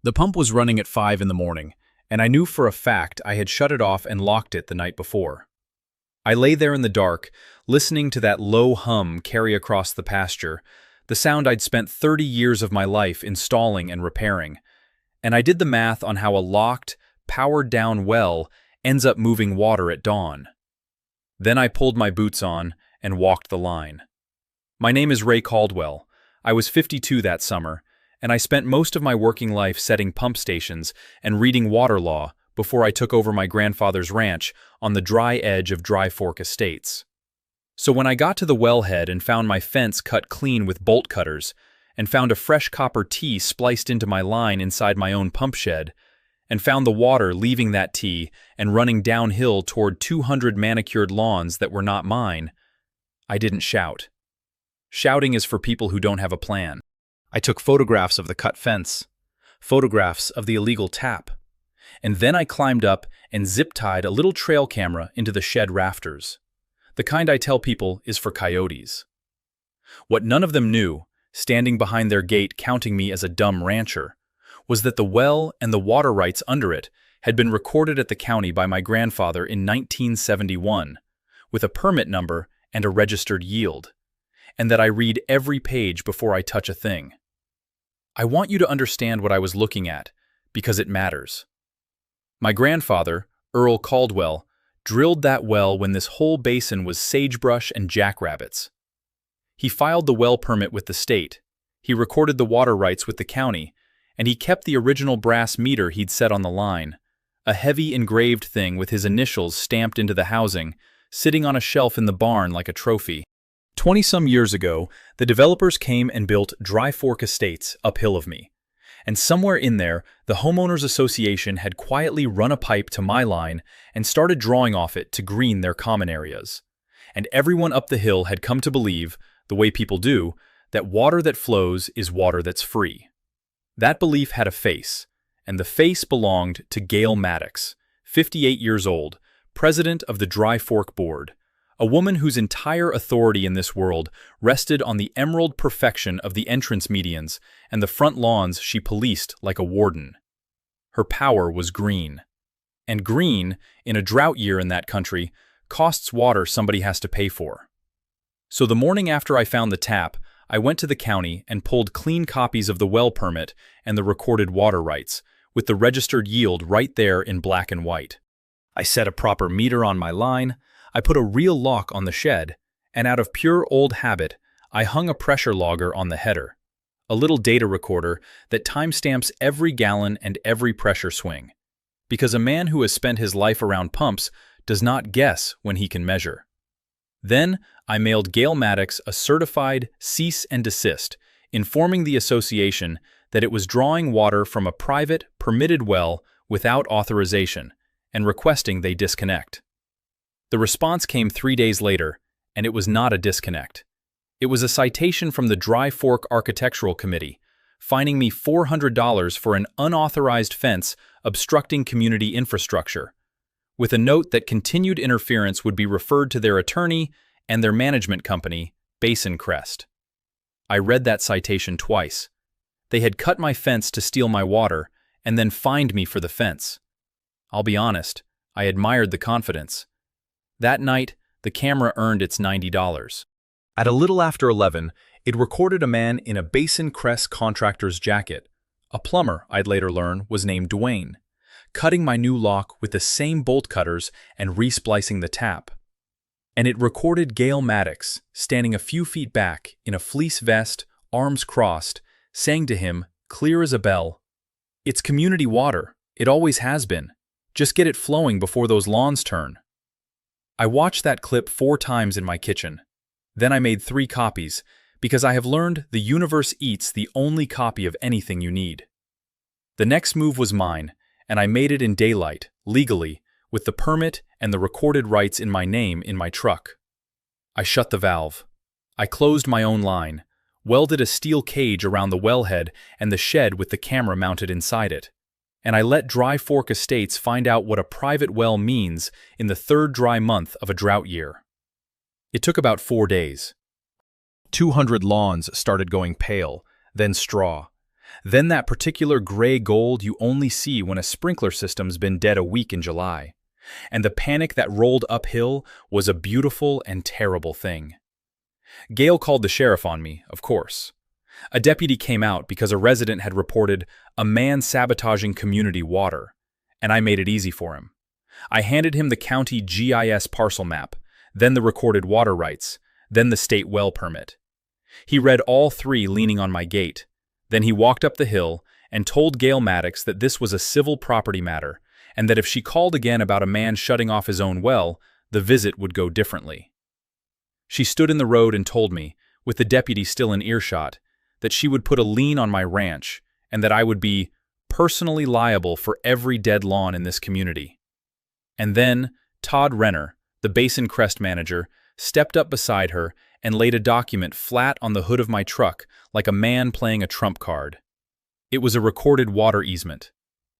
The pump was running at 5 in the morning, and I knew for a fact I had shut it off and locked it the night before. I lay there in the dark, listening to that low hum carry across the pasture, the sound I'd spent 30 years of my life installing and repairing. And I did the math on how a locked, powered-down well ends up moving water at dawn. Then I pulled my boots on and walked the line. My name is Ray Caldwell. I was 52 that summer, and I spent most of my working life setting pump stations and reading water law before I took over my grandfather's ranch on the dry edge of Dry Fork Estates. So when I got to the wellhead and found my fence cut clean with bolt cutters, and found a fresh copper T spliced into my line inside my own pump shed, and found the water leaving that T and running downhill toward 200 manicured lawns that were not mine, I didn't shout. Shouting is for people who don't have a plan. I took photographs of the cut fence, photographs of the illegal tap, and then I climbed up and zip-tied a little trail camera into the shed rafters, the kind I tell people is for coyotes. What none of them knew, standing behind their gate counting me as a dumb rancher, was that the well and the water rights under it had been recorded at the county by my grandfather in 1971, with a permit number and a registered yield, and that I read every page before I touch a thing. I want you to understand what I was looking at, because it matters. My grandfather, Earl Caldwell, drilled that well when this whole basin was sagebrush and jackrabbits. He filed the well permit with the state, he recorded the water rights with the county, and he kept the original brass meter he'd set on the line, a heavy engraved thing with his initials stamped into the housing, sitting on a shelf in the barn like a trophy. 20-some years ago, the developers came and built Dry Fork Estates uphill of me. And somewhere in there, the Homeowners Association had quietly run a pipe to my line and started drawing off it to green their common areas. And everyone up the hill had come to believe, the way people do, that water that flows is water that's free. That belief had a face, and the face belonged to Gail Maddox, 58 years old, president of the Dry Fork Board, a woman whose entire authority in this world rested on the emerald perfection of the entrance medians and the front lawns she policed like a warden. Her power was green. And green, in a drought year in that country, costs water somebody has to pay for. So the morning after I found the tap, I went to the county and pulled clean copies of the well permit and the recorded water rights, with the registered yield right there in black and white. I set a proper meter on my line, I put a real lock on the shed, and out of pure old habit, I hung a pressure logger on the header, a little data recorder that timestamps every gallon and every pressure swing, because a man who has spent his life around pumps does not guess when he can measure. Then I mailed Gail Maddox a certified cease and desist, informing the association that it was drawing water from a private, permitted well without authorization, and requesting they disconnect. The response came 3 days later, and it was not a disconnect. It was a citation from the Dry Fork Architectural Committee, fining me $400 for an unauthorized fence obstructing community infrastructure, with a note that continued interference would be referred to their attorney and their management company, Basin Crest. I read that citation twice. They had cut my fence to steal my water and then fined me for the fence. I'll be honest, I admired the confidence. That night, the camera earned its $90. At a little after 11, it recorded a man in a Basin Crest contractor's jacket. A plumber, I'd later learn, was named Dwayne, cutting my new lock with the same bolt cutters and resplicing the tap. And it recorded Gail Maddox, standing a few feet back in a fleece vest, arms crossed, saying to him, clear as a bell, "It's community water. It always has been. Just get it flowing before those lawns turn." I watched that clip 4 times in my kitchen. Then I made 3 copies, because I have learned the universe eats the only copy of anything you need. The next move was mine, and I made it in daylight, legally, with the permit and the recorded rights in my name in my truck. I shut the valve. I closed my own line, welded a steel cage around the wellhead and the shed with the camera mounted inside it. And I let Dry Fork Estates find out what a private well means in the 3rd dry month of a drought year. It took about 4 days. 200 lawns started going pale, then straw, Then that particular gray gold you only see when a sprinkler system's been dead a week in July. And the panic that rolled uphill was a beautiful and terrible thing. Gail called the sheriff on me, of course. A deputy came out because a resident had reported a man sabotaging community water, and I made it easy for him. I handed him the county GIS parcel map, then the recorded water rights, then the state well permit. He read all three leaning on my gate. Then he walked up the hill and told Gail Maddox that this was a civil property matter, and that if she called again about a man shutting off his own well, the visit would go differently. She stood in the road and told me, with the deputy still in earshot, that she would put a lien on my ranch and that I would be personally liable for every dead lawn in this community. And then Todd Renner, the Basin Crest manager, stepped up beside her and laid a document flat on the hood of my truck like a man playing a trump card. It was a recorded water easement,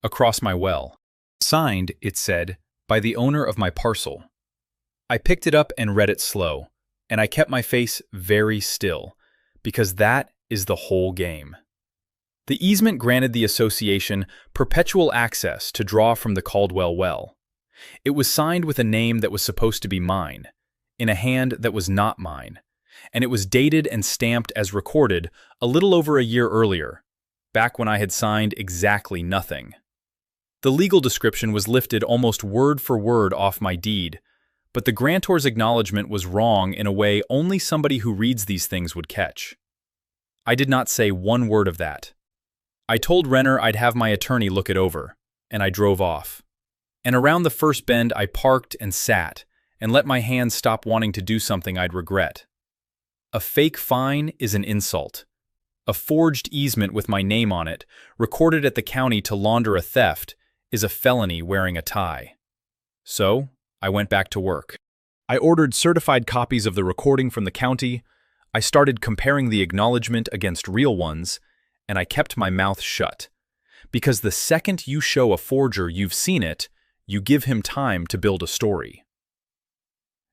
across my well. Signed, it said, by the owner of my parcel. I picked it up and read it slow, and I kept my face very still, because that is the whole game. The easement granted the association perpetual access to draw from the Caldwell well. It was signed with a name that was supposed to be mine, in a hand that was not mine, and it was dated and stamped as recorded a little over a year earlier, back when I had signed exactly nothing. The legal description was lifted almost word for word off my deed, but the grantor's acknowledgement was wrong in a way only somebody who reads these things would catch. I did not say one word of that. I told Renner I'd have my attorney look it over, and I drove off. And around the first bend I parked and sat, and let my hands stop wanting to do something I'd regret. A fake fine is an insult. A forged easement with my name on it, recorded at the county to launder a theft, is a felony wearing a tie. So, I went back to work. I ordered certified copies of the recording from the county, I started comparing the acknowledgement against real ones, and I kept my mouth shut. Because the second you show a forger you've seen it, you give him time to build a story.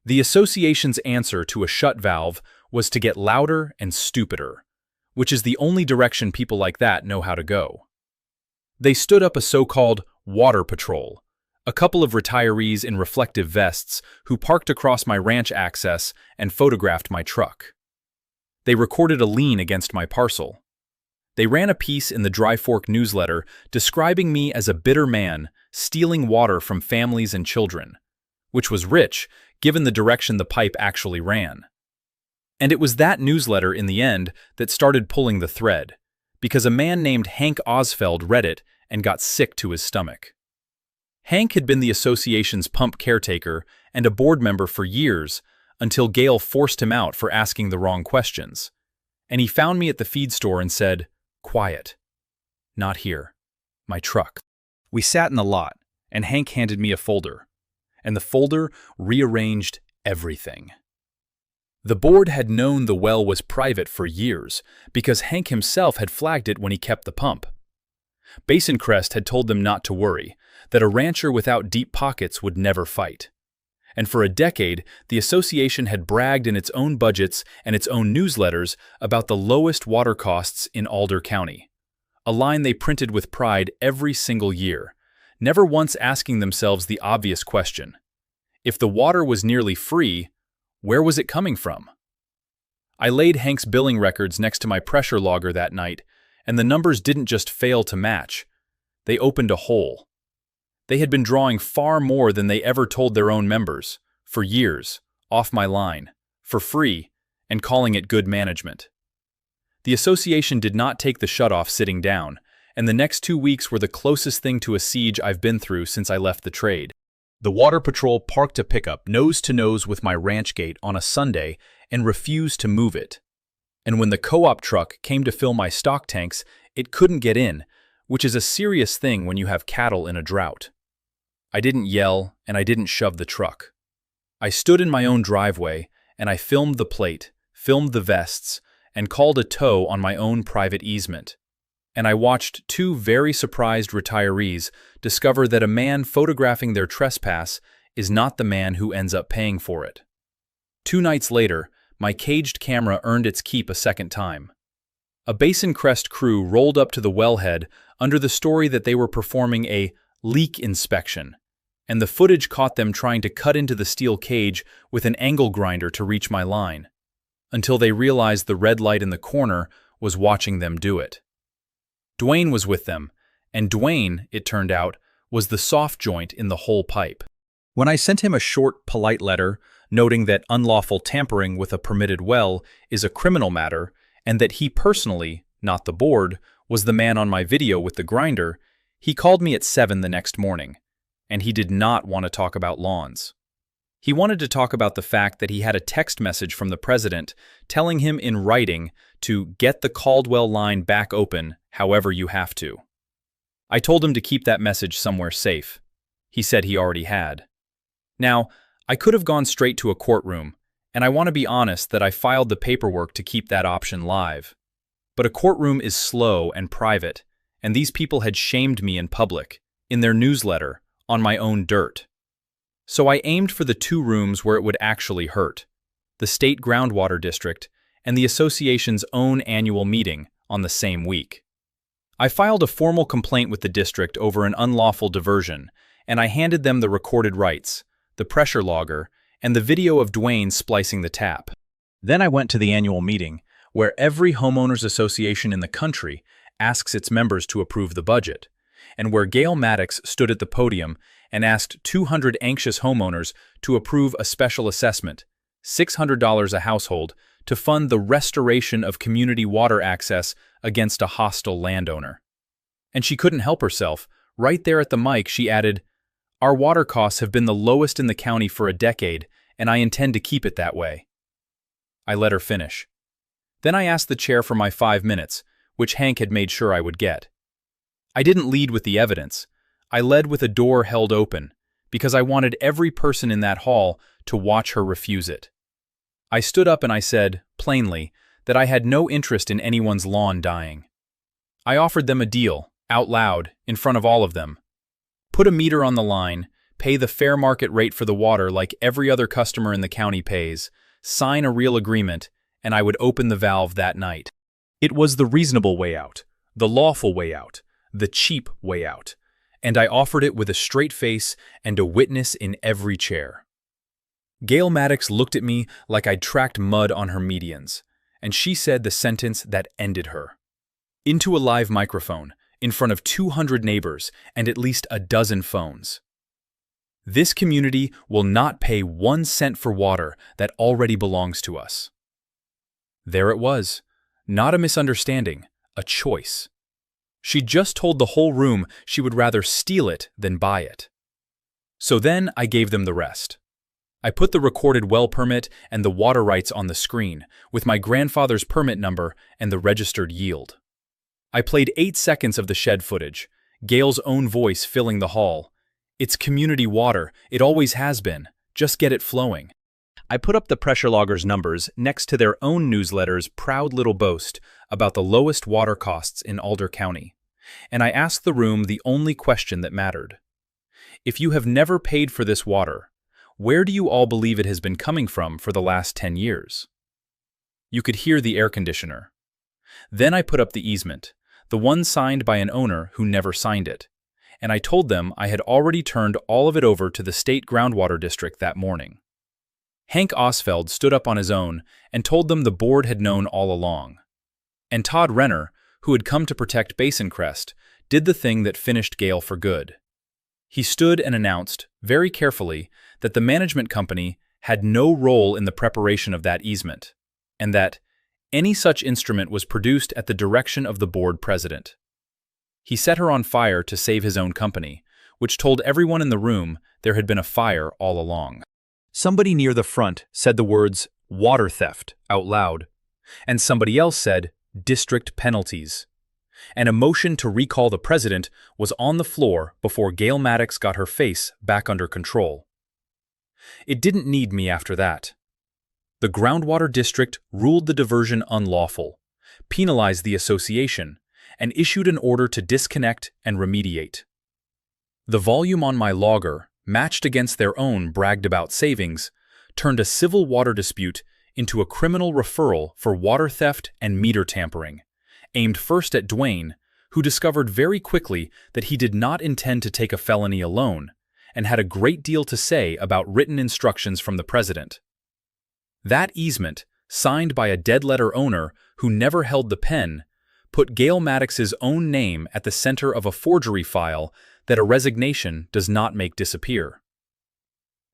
The association's answer to a shut valve was to get louder and stupider, which is the only direction people like that know how to go. They stood up a so-called water patrol, a couple of retirees in reflective vests who parked across my ranch access and photographed my truck. They recorded a lien against my parcel. They ran a piece in the Dry Fork newsletter describing me as a bitter man stealing water from families and children, which was rich given the direction the pipe actually ran. And it was that newsletter in the end that started pulling the thread, because a man named Hank Osfeld read it and got sick to his stomach. Hank had been the association's pump caretaker and a board member for years until Gail forced him out for asking the wrong questions. And he found me at the feed store and said, "Quiet. Not here. My truck." We sat in the lot, and Hank handed me a folder, and the folder rearranged everything. The board had known the well was private for years because Hank himself had flagged it when he kept the pump. Basin Crest had told them not to worry, that a rancher without deep pockets would never fight. And for a decade, the association had bragged in its own budgets and its own newsletters about the lowest water costs in Alder County, a line they printed with pride every single year, never once asking themselves the obvious question. If the water was nearly free, where was it coming from? I laid Hank's billing records next to my pressure logger that night, and the numbers didn't just fail to match. They opened a hole. They had been drawing far more than they ever told their own members, for years, off my line, for free, and calling it good management. The association did not take the shutoff sitting down, and the next 2 weeks were the closest thing to a siege I've been through since I left the trade. The Water Patrol parked a pickup nose to nose with my ranch gate on a Sunday and refused to move it. And when the co-op truck came to fill my stock tanks, it couldn't get in, which is a serious thing when you have cattle in a drought. I didn't yell, and I didn't shove the truck. I stood in my own driveway, and I filmed the plate, filmed the vests, and called a tow on my own private easement. And I watched 2 very surprised retirees discover that a man photographing their trespass is not the man who ends up paying for it. 2 nights later, my caged camera earned its keep a second time. A Basin Crest crew rolled up to the wellhead under the story that they were performing a leak inspection, and the footage caught them trying to cut into the steel cage with an angle grinder to reach my line, until they realized the red light in the corner was watching them do it. Dwayne was with them, and Dwayne, it turned out, was the soft joint in the whole pipe. When I sent him a short, polite letter noting that unlawful tampering with a permitted well is a criminal matter and that he personally, not the board, was the man on my video with the grinder, he called me at 7 the next morning, and he did not want to talk about lawns. He wanted to talk about the fact that he had a text message from the president telling him in writing to get the Caldwell line back open however you have to. I told him to keep that message somewhere safe. He said he already had. Now, I could have gone straight to a courtroom, and I want to be honest that I filed the paperwork to keep that option live. But a courtroom is slow and private, and these people had shamed me in public, in their newsletter, on my own dirt. So I aimed for the 2 rooms where it would actually hurt, the State Groundwater District and the association's own annual meeting on the same week. I filed a formal complaint with the district over an unlawful diversion, and I handed them the recorded rights, the pressure logger, and the video of Dwayne splicing the tap. Then I went to the annual meeting, where every homeowners association in the country asks its members to approve the budget, and where Gail Maddox stood at the podium and asked 200 anxious homeowners to approve a special assessment, $600 a household, to fund the restoration of community water access against a hostile landowner. And she couldn't help herself. Right there at the mic, she added, "Our water costs have been the lowest in the county for a decade, and I intend to keep it that way." I let her finish. Then I asked the chair for my 5 minutes, which Hank had made sure I would get. I didn't lead with the evidence. I led with a door held open, because I wanted every person in that hall to watch her refuse it. I stood up and I said, plainly, that I had no interest in anyone's lawn dying. I offered them a deal, out loud, in front of all of them. Put a meter on the line, pay the fair market rate for the water like every other customer in the county pays, sign a real agreement, and I would open the valve that night. It was the reasonable way out, the lawful way out, the cheap way out, and I offered it with a straight face and a witness in every chair. Gail Maddox looked at me like I'd tracked mud on her medians, and she said the sentence that ended her. Into a live microphone, in front of 200 neighbors and at least a dozen phones. This community will not pay 1 cent for water that already belongs to us. There it was, not a misunderstanding, a choice. She just told the whole room she would rather steal it than buy it. So then I gave them the rest. I put the recorded well permit and the water rights on the screen, with my grandfather's permit number and the registered yield. I played 8 seconds of the shed footage, Gail's own voice filling the hall. "It's community water, it always has been, just get it flowing." I put up the pressure loggers' numbers next to their own newsletter's proud little boast about the lowest water costs in Alder County, and I asked the room the only question that mattered. If you have never paid for this water, where do you all believe it has been coming from for the last 10 years? You could hear the air conditioner. Then I put up the easement, the one signed by an owner who never signed it, and I told them I had already turned all of it over to the State Groundwater District that morning. Hank Osfeld stood up on his own and told them the board had known all along. And Todd Renner, who had come to protect Basin Crest, did the thing that finished Gail for good. He stood and announced, very carefully, that the management company had no role in the preparation of that easement, and that any such instrument was produced at the direction of the board president. He set her on fire to save his own company, which told everyone in the room there had been a fire all along. Somebody near the front said the words, "water theft," out loud, and somebody else said, "district penalties." And a motion to recall the president was on the floor before Gail Maddox got her face back under control. It didn't need me after that. The Groundwater District ruled the diversion unlawful, penalized the association, and issued an order to disconnect and remediate. The volume on my logger, matched against their own bragged-about savings, turned a civil water dispute into a criminal referral for water theft and meter tampering, aimed first at Dwayne, who discovered very quickly that he did not intend to take a felony alone, and had a great deal to say about written instructions from the president. That easement, signed by a dead-letter owner who never held the pen, put Gail Maddox's own name at the center of a forgery file that a resignation does not make disappear.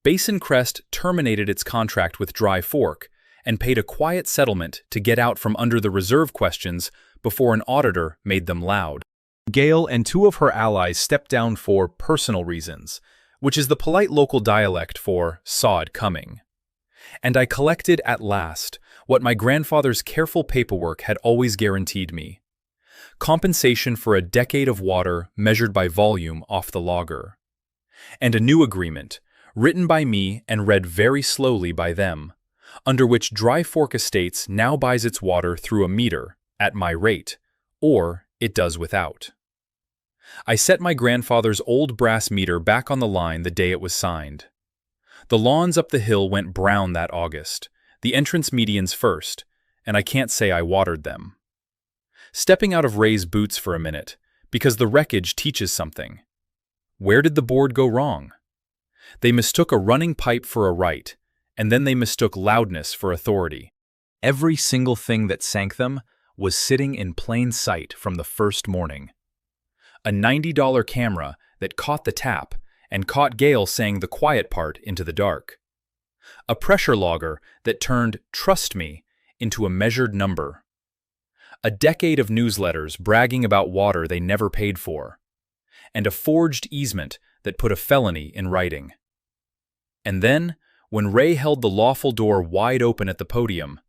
Basin Crest terminated its contract with Dry Fork and paid a quiet settlement to get out from under the reserve questions before an auditor made them loud. Gail and two of her allies stepped down for personal reasons, which is the polite local dialect for saw it coming. And I collected at last what my grandfather's careful paperwork had always guaranteed me: compensation for a decade of water measured by volume off the logger. And a new agreement, written by me and read very slowly by them, under which Dry Fork Estates now buys its water through a meter, at my rate, or it does without. I set my grandfather's old brass meter back on the line the day it was signed. The lawns up the hill went brown that August, the entrance medians first, and I can't say I watered them. Stepping out of Ray's boots for a minute, because the wreckage teaches something. Where did the board go wrong? They mistook a running pipe for a right, and then they mistook loudness for authority. Every single thing that sank them was sitting in plain sight from the first morning. A $90 camera that caught the tap and caught Gail saying the quiet part into the dark. A pressure logger that turned "trust me" into a measured number. A decade of newsletters bragging about water they never paid for. And a forged easement that put a felony in writing. And then, when Ray held the lawful door wide open at the podium,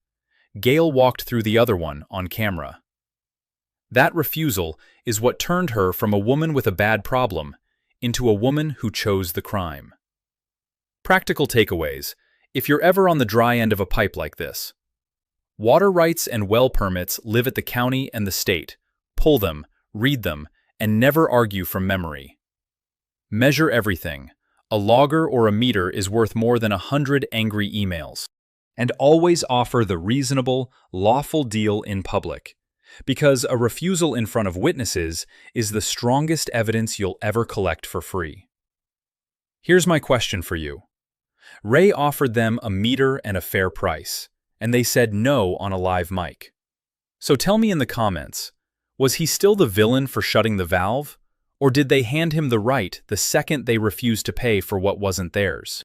Gail walked through the other one on camera. That refusal is what turned her from a woman with a bad problem into a woman who chose the crime. Practical takeaways, if you're ever on the dry end of a pipe like this. Water rights and well permits live at the county and the state. Pull them, read them, and never argue from memory. Measure everything. A logger or a meter is worth more than 100 angry emails. And always offer the reasonable, lawful deal in public, because a refusal in front of witnesses is the strongest evidence you'll ever collect for free. Here's my question for you. Ray offered them a meter and a fair price, and they said no on a live mic. So tell me in the comments, was he still the villain for shutting the valve, or did they hand him the right the second they refused to pay for what wasn't theirs?